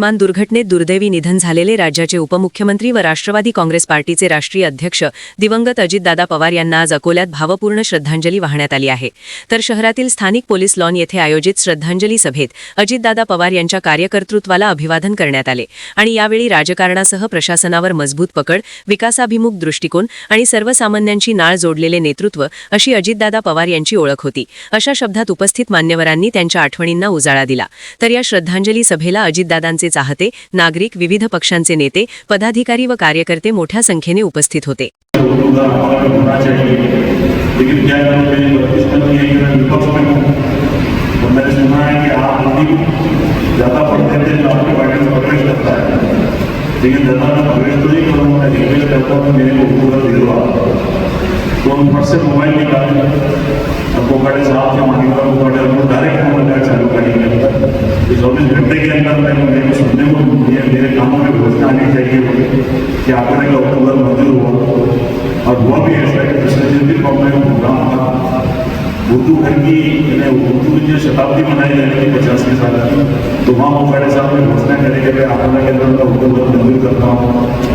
मान दुर्घटनेत दुर्दैवी निधन झालेले राज्याचे उपमुख्यमंत्री व राष्ट्रवादी काँग्रेस पार्टीचे राष्ट्रीय अध्यक्ष दिवंगत अजितदादा पवार यांना आज अकोल्यात भावपूर्ण श्रद्धांजली वाहण्यात आली आहे। तर शहरातील स्थानिक पोलीस लॉन येथे आयोजित श्रद्धांजली सभेत अजितदादा पवार यांच्या कार्यकर्तृत्वाला अभिवादन करण्यात आले आणि यावेळी राजकारणासह प्रशासनावर मजबूत पकड, विकासाभिमुख दृष्टिकोन आणि सर्वसामान्यांची नाळ जोडलेले नेतृत्व अशी अजितदादा पवार यांची ओळख होती। अशा शब्दात उपस्थित मान्यवरांनी त्यांच्या आठवणींना उजाळा दिला। तर या श्रद्धांजली सभेला अजितदादांचे चाहते, नागरिक, विविध पक्षांचे नेते, पदाधिकारी व कार्यकर्ते मोठ्या संख्येने उपस्थित होते। मोबाइल निकाले कोकाड़े साहब के मानी पर कोकाड़े को डायरेक्ट मोबाइल चालू करेंगे। तो 24 घंटे के अंदर मेरे को सुनने को मेरे कामों में घोषणा आनी चाहिए कि आपने का अक्टूबर मंजूर हुआ और हुआ भी ऐसा कि पिछले दिन भी कॉम्प्लेक्स प्रोग्राम था उर्दू घर की उर्दू की शताब्दी मनाई जाएगी 50वीं साल की। तो वहाँ कोकाड़े साहब ने घोषणा करें कि मैं आपने के अंदर का अक्टूबर मंजूर करता हूँ।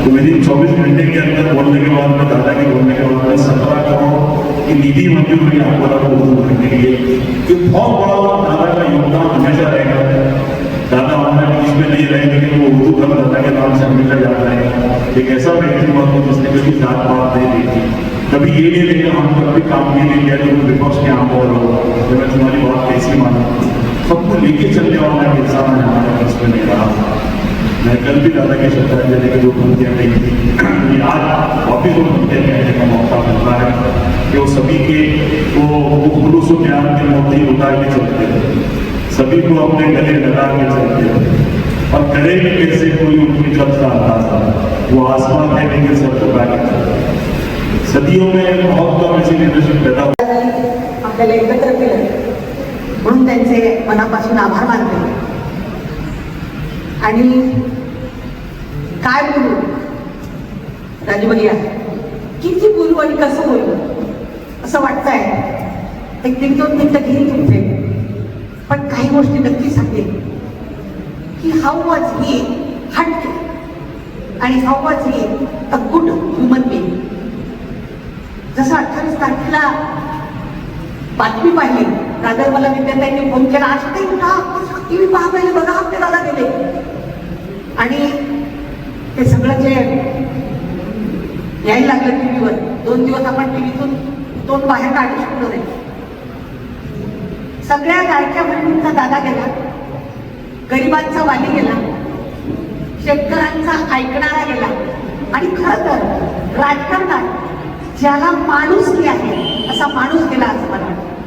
तो मेरी 24 घंटे के अंदर बोलने के बाद में दादा के बोलने के बाद में 17 करोड़ की निधि मंजूर हुई आपको उर्दू करने के लिए। तो बहुत बड़ा दादा का योगदान हमेशा रहेगा। दादा हमारे बीच में नहीं रहे लेकिन वो उर्दू का दादा के नाम से हमेशा याद रहेगा। एक ऐसा व्यक्ति हुआ तो जिसने कभी जात पात नहीं देखी, कभी ये नहीं देखा हम कभी काम ये नहीं किया तो विपक्ष के यहाँ पर हो जब मैं तुम्हारी बात कैसी माना सबको लेके चलने वाला इंसान है हमारे बीच में नहीं रहा। मैं कल भी दादा के श्रद्धांजलि के 2 पंक्तियाँ नहीं थी, आज वापिस 2 पंक्तियाँ कहने का मौका मिलता है कि वो सभी के वो खुलूस व प्यार के मोती उतार के चलते हैं, सभी को अपने गले लगा के चलते हैं और करे भी कैसे कोई उनकी कब का अंदाजा वो आसमान है लेकिन सब तो बाकी सदियों में बहुत कम ऐसी लीडरशिप पैदा आपल्याला एकत्र केलं म्हणून त्यांचे मनापासून आभार मानते। आणि काय बोलू राजू भैया, किती बोलू आणि कसं बोलू असं वाटतंय। एक 1-2 मिनिटं घेईन तुमचे, पण काही गोष्टी नक्की सांगेन की हाऊ वॉज ही हटके आणि how was he a good human being. जसं 28 तारखेला बातमी पाहिली, राजा मला विद्यार्थ्यांनी फोन केला, आज ते टीव्ही पाहायला बघा आपले दादा गेले आणि ते सगळं जे यायला लागलं टीव्हीवर 2 दिवस आपण टीव्हीतून तोंड बाहेर काढू शकलो नाही। सगळ्या लाडक्या बहिणींचा दादा गेला, गरिबांचा वाली गेला, शेतकऱ्यांचा ऐकणारा गेला आणि खरं तर राजकारणात ज्याला माणुसकी आहे असा माणूस गेला असं मला वाटतं।